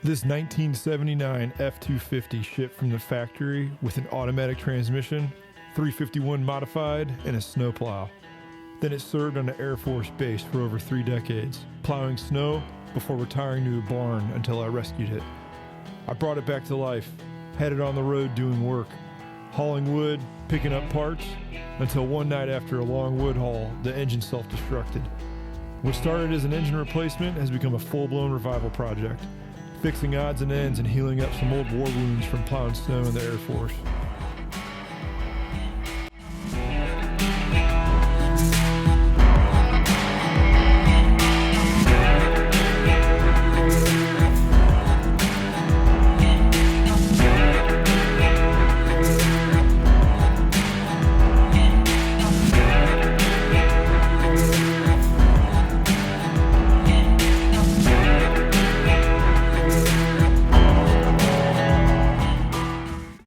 This 1979 F250 shipped from the factory with an automatic transmission, 351 modified, and a snowplow. Then it served on an Air Force base for over 3 decades, plowing snow before retiring to a barn until I rescued it. I brought it back to life, had it on the road doing work, hauling wood, picking up parts, until one night after a long wood haul, the engine self-destructed. What started as an engine replacement has become a full-blown revival project, fixing odds and ends and healing up some old war wounds from plowing snow in the Air Force.